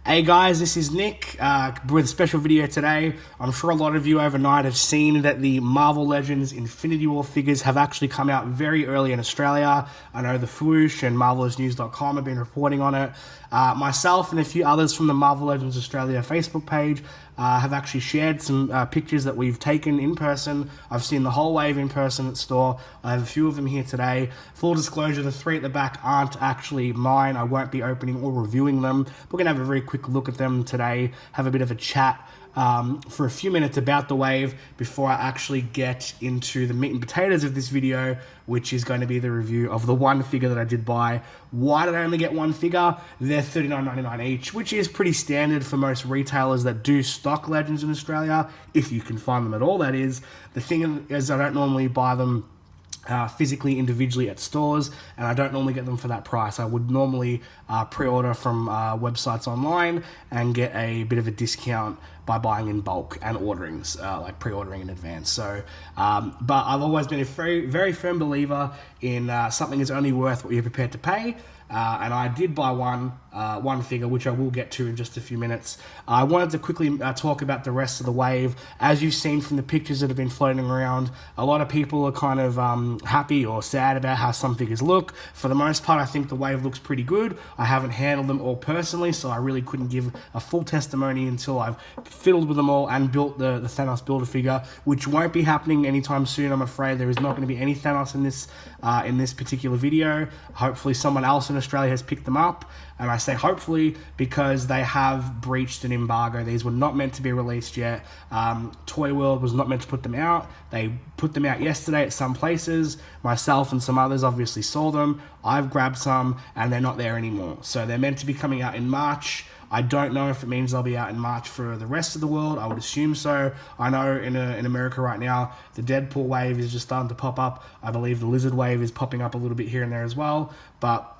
Hey guys, this is Nick with a special video today. I'm sure a lot of you overnight have seen that the Marvel Legends Infinity War figures have actually come out very early in Australia. I know the Fwoosh and MarvelousNews.com have been reporting on it. Myself and a few others from the Marvel Legends Australia Facebook page have actually shared some pictures that we've taken in person. I've seen the whole wave in person at store. I have a few of them here today. Full disclosure, the three at the back aren't actually mine. I won't be opening or reviewing them. We're going to have a very quick look at them today, have a bit of a chat for a few minutes about the wave before I actually get into the meat and potatoes of this video, which is going to be the review of the one figure that I did buy. Why did I only get one figure? They're $39.99 each, which is pretty standard for most retailers that do stock Legends in Australia, if you can find them at all, that is. The thing is, I don't normally buy them physically, individually at stores, and I don't normally get them for that price. I would normally pre-order from websites online and get a bit of a discount by buying in bulk and ordering, like pre-ordering in advance. So, but I've always been a very, very firm believer in something is only worth what you're prepared to pay. And I did buy one figure, which I will get to in just a few minutes. I wanted to quickly talk about the rest of the wave. As you've seen from the pictures that have been floating around, a lot of people are kind of happy or sad about how some figures look. For the most part, I think the wave looks pretty good. I haven't handled them all personally, so I really couldn't give a full testimony until I've fiddled with them all and built the Thanos Build-A-Figure, which won't be happening anytime soon, I'm afraid. There is not going to be any Thanos in this particular video. Hopefully someone else in Australia has picked them up, and I say hopefully because they have breached an embargo. These were not meant to be released yet. Toy World was not meant to put them out. They put them out yesterday at some places. Myself and some others obviously saw them. I've grabbed some and they're not there anymore. So they're meant to be coming out in March. I don't know if it means they'll be out in March for the rest of the world. I would assume so. I know in America right now, the Deadpool wave is just starting to pop up. I believe the Lizard wave is popping up a little bit here and there as well. But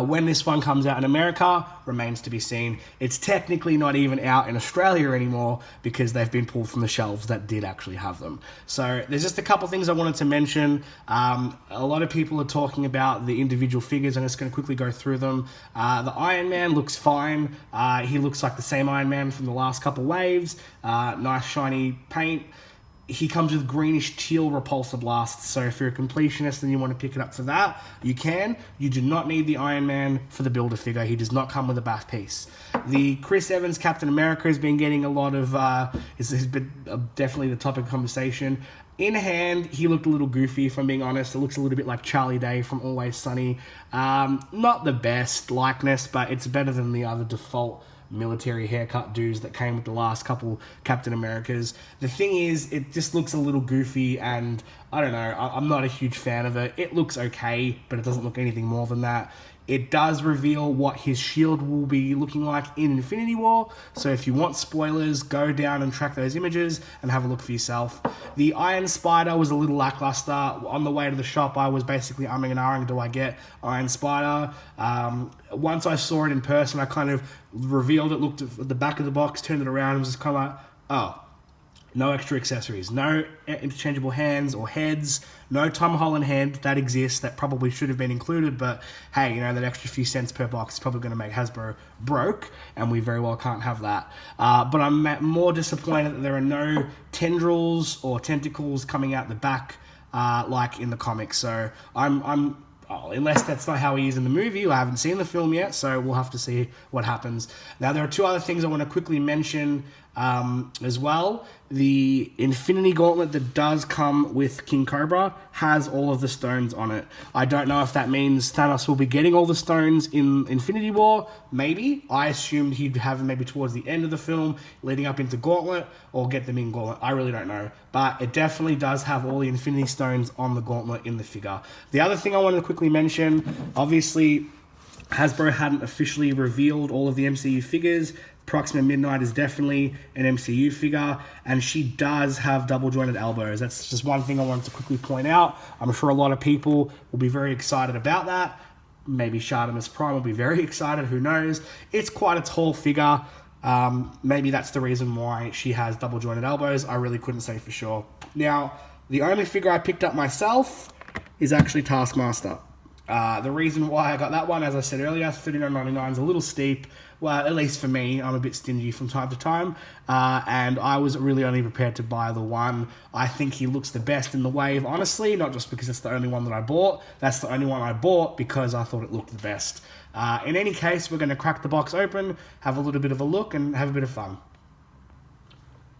when this one comes out in America, remains to be seen. It's technically not even out in Australia anymore because they've been pulled from the shelves that did actually have them. So there's just a couple things I wanted to mention. A lot of people are talking about the individual figures. I'm just going to quickly go through them. The Iron Man looks fine. He looks like the same Iron Man from the last couple waves. Nice shiny paint. He comes with greenish teal repulsor blasts, so if you're a completionist and you want to pick it up for that, you can. You do not need the Iron Man for the Build-A-Figure. He does not come with a BAF piece. The Chris Evans Captain America has been getting a lot of, has been definitely the topic of conversation. In hand, he looked a little goofy, if I'm being honest. It looks a little bit like Charlie Day from Always Sunny. Not the best likeness, but it's better than the other default military haircut dudes that came with the last couple Captain Americas. The thing is, it just looks a little goofy, and I don't know, I'm not a huge fan of it. It looks okay, but it doesn't look anything more than that. It does reveal what his shield will be looking like in Infinity War, so if you want spoilers, go down and track those images and have a look for yourself. The Iron Spider was a little lackluster. On the way to the shop, I was basically umming and ahhing, do I get Iron Spider? Once I saw it in person, I kind of revealed it, looked at the back of the box, turned it around, and was just kind of like, oh, no extra accessories, no interchangeable hands or heads, no Tom Holland head. That exists, that probably should have been included, but hey, you know, that extra few cents per box is probably going to make Hasbro broke, and we very well can't have that. But I'm more disappointed that there are no tendrils or tentacles coming out the back like in the comics. So unless that's not how he is in the movie. I haven't seen the film yet, so we'll have to see what happens. Now, there are two other things I want to quickly mention as well. The Infinity Gauntlet that does come with King Cobra has all of the stones on it. I don't know if that means Thanos will be getting all the stones in Infinity War. Maybe. I assumed he'd have them maybe towards the end of the film, leading up into Gauntlet, or get them in Gauntlet. I really don't know. But it definitely does have all the Infinity Stones on the Gauntlet in the figure. The other thing I wanted to quickly mention, obviously, Hasbro hadn't officially revealed all of the MCU figures. Proxima Midnight is definitely an MCU figure, and she does have double-jointed elbows. That's just one thing I wanted to quickly point out. I'm sure a lot of people will be very excited about that. Maybe Shartimus Prime will be very excited, who knows. It's quite a tall figure. Maybe that's the reason why she has double-jointed elbows. I really couldn't say for sure. Now, the only figure I picked up myself is actually Taskmaster. The reason why I got that one, as I said earlier, $39.99 is a little steep, Well, at least for me, I'm a bit stingy from time to time, and I was really only prepared to buy the one. I think he looks the best in the wave, honestly, not just because it's the only one that I bought. That's the only one I bought because I thought it looked the best. In any case, we're going to crack the box open, have a little bit of a look, and have a bit of fun.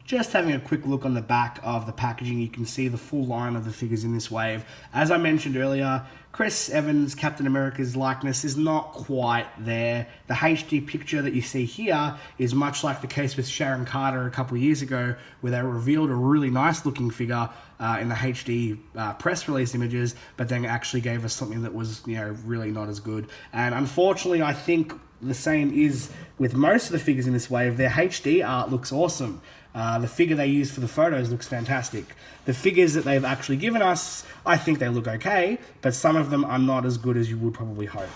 Just having a quick look on the back of the packaging, you can see the full line of the figures in this wave. As I mentioned earlier, Chris Evans, Captain America's likeness is not quite there. The HD picture that you see here is much like the case with Sharon Carter a couple of years ago, where they revealed a really nice looking figure in the HD press release images, but then actually gave us something that was, really not as good. And unfortunately, I think the same is with most of the figures in this wave. Their HD art looks awesome. The figure they used for the photos looks fantastic. The figures that they've actually given us, I think they look okay, but some of them are not as good as you would probably hope.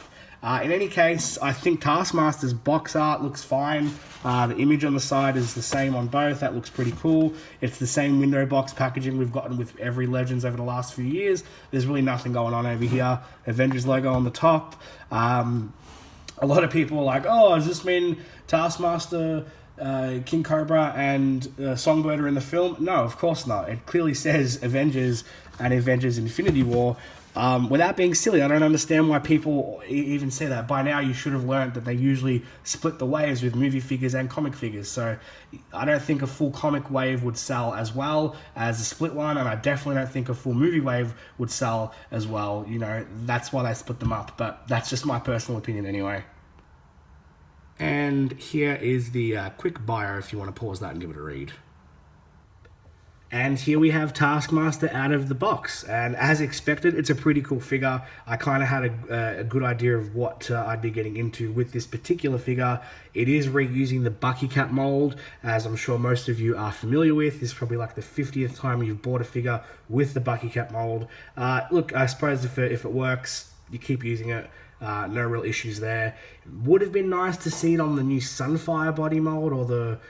In any case, I think Taskmaster's box art looks fine. The image on the side is the same on both. That looks pretty cool. It's the same window box packaging we've gotten with every Legends over the last few years. There's really nothing going on over here. Avengers logo on the top. A lot of people are like, oh, does this mean Taskmaster, King Cobra, and Songbird are in the film? No, of course not. It clearly says Avengers and Avengers Infinity War. Without being silly, I don't understand why people even say that. By now, you should have learned that they usually split the waves with movie figures and comic figures. So I don't think a full comic wave would sell as well as a split one, and I definitely don't think a full movie wave would sell as well. That's why they split them up, but that's just my personal opinion anyway. And here is the quick bio if you want to pause that and give it a read. And here we have Taskmaster out of the box. And as expected, it's a pretty cool figure. I kind of had a good idea of what I'd be getting into with this particular figure. It is reusing the Bucky Cap mold, as I'm sure most of you are familiar with. This is probably like the 50th time you've bought a figure with the Bucky Cap mold. Look, I suppose if it works, you keep using it. No real issues there. Would have been nice to see it on the new Sunfire body mold, or the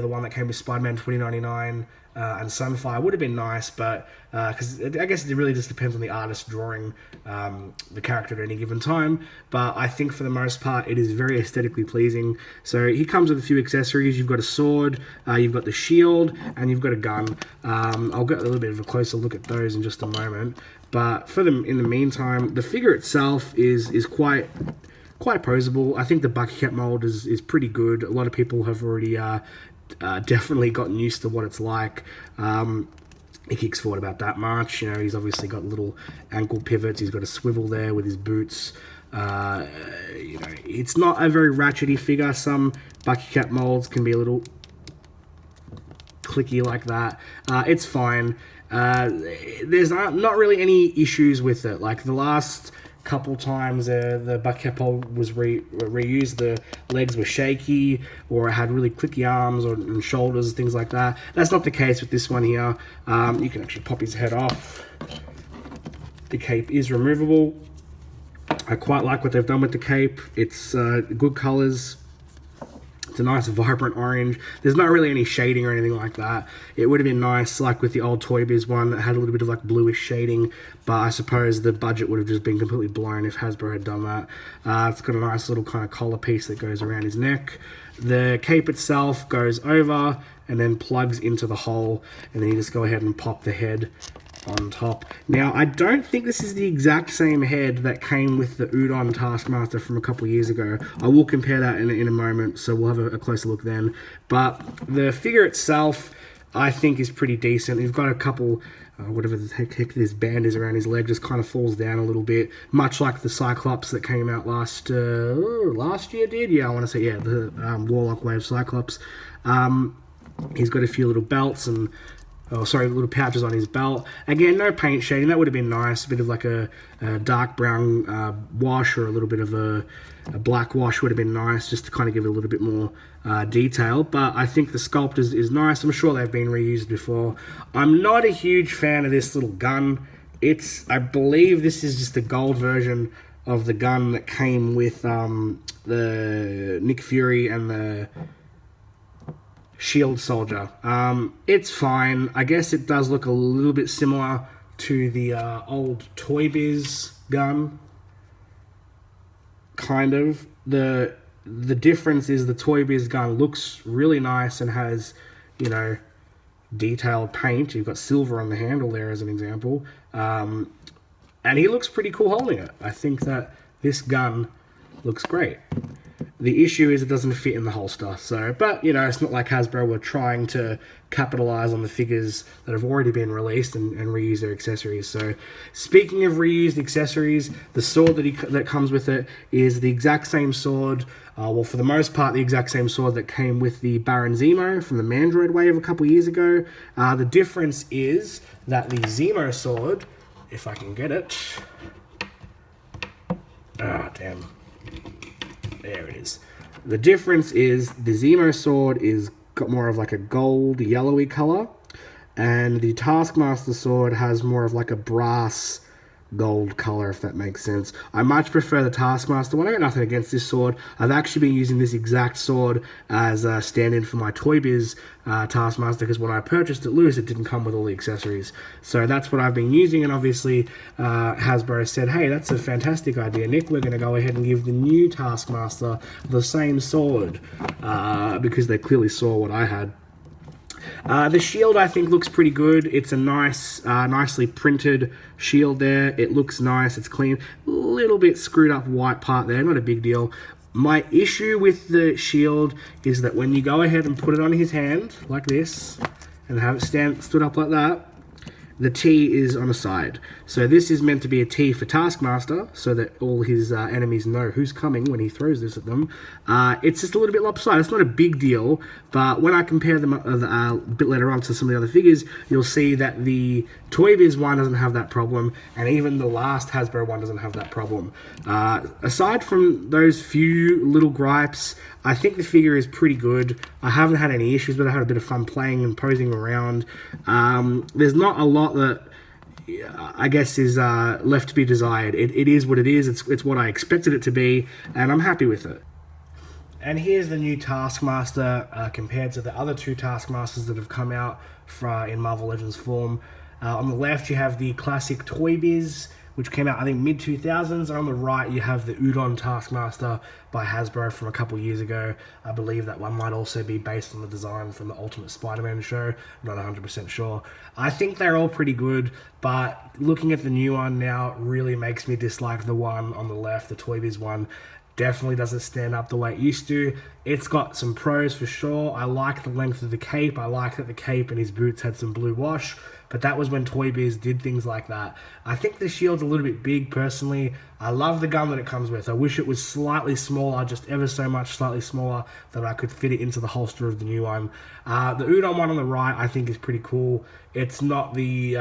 one that came with Spider-Man 2099 and Sunfire. Would have been nice, but because I guess it really just depends on the artist drawing the character at any given time. But I think for the most part, it is very aesthetically pleasing. So he comes with a few accessories. You've got a sword, you've got the shield, and you've got a gun. I'll get a little bit of a closer look at those in just a moment. But for them, in the meantime, the figure itself is quite poseable. I think the Bucky Cap mold is pretty good. A lot of people have already definitely gotten used to what it's like. He kicks forward about that much. He's obviously got little ankle pivots. He's got a swivel there with his boots. It's not a very ratchety figure. Some Bucky Cap molds can be a little clicky like that. It's fine. There's not really any issues with it. Like the last couple times the Bucky Cap mold was reused, the legs were shaky, or it had really clicky arms and shoulders, things like that. That's not the case with this one here. You can actually pop his head off. The cape is removable. I quite like what they've done with the cape. It's good colors. It's a nice vibrant orange. There's not really any shading or anything like that. It would have been nice, like with the old Toy Biz one, that had a little bit of like bluish shading, but I suppose the budget would have just been completely blown if Hasbro had done that. It's got a nice little kind of collar piece that goes around his neck. The cape itself goes over and then plugs into the hole, and then you just go ahead and pop the head on top. Now, I don't think this is the exact same head that came with the Udon Taskmaster from a couple of years ago. I will compare that in a moment, so we'll have a closer look then. But the figure itself, I think, is pretty decent. You've got a couple, whatever the heck this band is around his leg, just kind of falls down a little bit, much like the Cyclops that came out last year did? Yeah, I want to say, yeah, the Warlock Wave Cyclops. He's got a few little belts and little pouches on his belt. Again, no paint shading. That would have been nice. A bit of like a dark brown wash, or a little bit of a black wash would have been nice, just to kind of give it a little bit more detail. But I think the sculpt is nice. I'm sure they've been reused before. I'm not a huge fan of this little gun. I believe this is just a gold version of the gun that came with the Nick Fury and the Shield Soldier. It's fine. I guess it does look a little bit similar to the old Toy Biz gun. Kind of. The the difference is the Toy Biz gun looks really nice and has, you know, detailed paint. You've got silver on the handle there as an example. And he looks pretty cool holding it. I think that this gun looks great. The issue is it doesn't fit in the holster. So, but, you know, it's not like Hasbro were trying to capitalize on the figures that have already been released and reuse their accessories. So, speaking of reused accessories, the sword that comes with it is the exact same sword. Well, for the most part, the exact same sword that came with the Baron Zemo from the Mandroid wave a couple years ago. The difference is that the Zemo sword, if I can get it... Ah, damn. There it is. The difference is the Zemo sword is got more of like a gold, yellowy color, and the Taskmaster sword has more of like a brass gold color, if that makes sense. I much prefer the Taskmaster one. I got nothing against this sword. I've actually been using this exact sword as a stand-in for my Toy Biz Taskmaster, because when I purchased it loose, it didn't come with all the accessories. So that's what I've been using, and obviously Hasbro said, hey, that's a fantastic idea, Nick. We're going to go ahead and give the new Taskmaster the same sword, because they clearly saw what I had. The shield, I think, looks pretty good. It's a nice, nicely printed shield there. It looks nice. It's clean. A little bit screwed up white part there. Not a big deal. My issue with the shield is that when you go ahead and put it on his hand, like this, and have it stood up like that, the T is on the side. So this is meant to be a T for Taskmaster, so that all his enemies know who's coming when he throws this at them. It's just a little bit lopsided. It's not a big deal, but when I compare them a bit later on to some of the other figures, you'll see that the Toy Biz one doesn't have that problem, and even the last Hasbro one doesn't have that problem. Aside from those few little gripes, I think the figure is pretty good. I haven't had any issues, but I had a bit of fun playing and posing around. There's not a lot that I guess is left to be desired. It is what it is. It's what I expected it to be, and I'm happy with it. And here's the new Taskmaster compared to the other two Taskmasters that have come out in Marvel Legends form. On the left, you have the classic Toy Biz, which came out, I think, mid-2000s. And on the right, you have the Udon Taskmaster by Hasbro from a couple years ago. I believe that one might also be based on the design from the Ultimate Spider-Man show. I'm not 100% sure. I think they're all pretty good, but looking at the new one now really makes me dislike the one on the left, the Toy Biz one. Definitely doesn't stand up the way it used to. It's got some pros for sure. I like the length of the cape. I like that the cape and his boots had some blue wash, but that was when Toy Biz did things like that. I think the shield's a little bit big, personally. I love the gun that it comes with. I wish it was slightly smaller, just ever so much slightly smaller, that I could fit it into the holster of the new one. The Udon one on the right, I think, is pretty cool. It's not the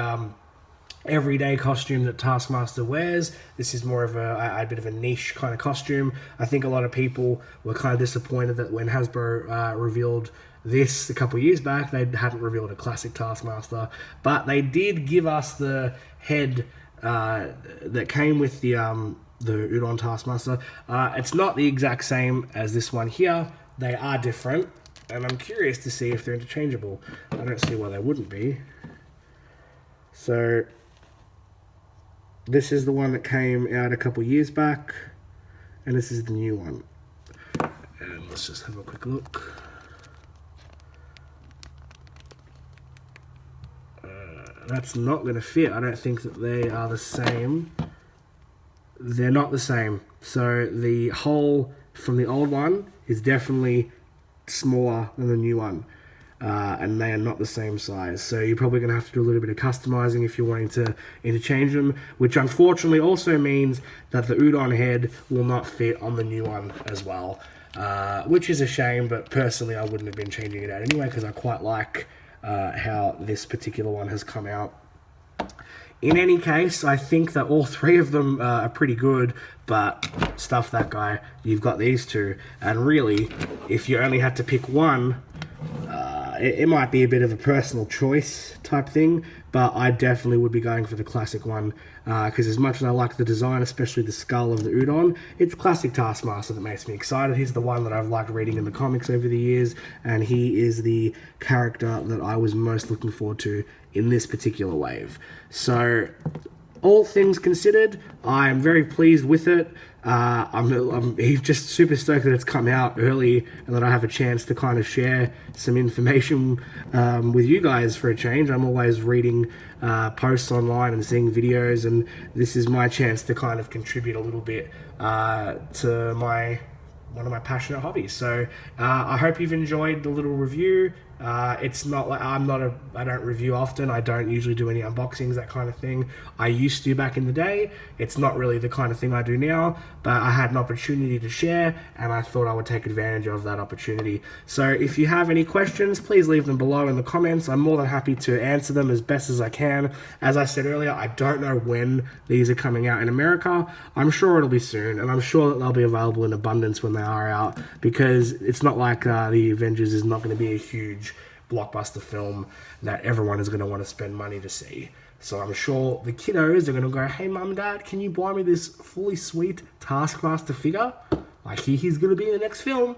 everyday costume that Taskmaster wears. This is more of a bit of a niche kind of costume. I think a lot of people were kind of disappointed that when Hasbro revealed this a couple years back, they hadn't revealed a classic Taskmaster, but they did give us the head that came with the Udon Taskmaster. It's not the exact same as this one here. They are different, and I'm curious to see if they're interchangeable. I don't see why they wouldn't be. So this is the one that came out a couple years back, and this is the new one. And let's just have a quick look. That's not going to fit. I don't think that they are the same. They're not the same. So the hole from the old one is definitely smaller than the new one. And they are not the same size. So you're probably going to have to do a little bit of customizing if you're wanting to interchange them, which unfortunately also means that the Udon head will not fit on the new one as well, which is a shame, but personally I wouldn't have been changing it out anyway, because I quite like how this particular one has come out. In any case, I think that all three of them are pretty good, but stuff that guy, you've got these two, and really, if you only had to pick one, it might be a bit of a personal choice type thing, but I definitely would be going for the classic one, because as much as I like the design, especially the skull of the Udon, it's classic Taskmaster that makes me excited. He's the one that I've liked reading in the comics over the years, and he is the character that I was most looking forward to in this particular wave. So all things considered, I'm very pleased with it. I'm just super stoked that it's come out early and that I have a chance to kind of share some information with you guys for a change. I'm always reading posts online and seeing videos, and this is my chance to kind of contribute a little bit to one of my passionate hobbies. So I hope you've enjoyed the little review. It's not like I don't review often. I don't usually do any unboxings, that kind of thing. I used to back in the day. It's not really the kind of thing I do now, but I had an opportunity to share and I thought I would take advantage of that opportunity. So if you have any questions, please leave them below in the comments. I'm more than happy to answer them as best as I can. As I said earlier, I don't know when these are coming out in America. I'm sure it'll be soon, and I'm sure that they'll be available in abundance when they are out, because it's not like the Avengers is not going to be a huge blockbuster film that everyone is going to want to spend money to see. So I'm sure the kiddos are going to go, hey mum and dad, can you buy me this fully sweet Taskmaster figure? I hear he's going to be in the next film.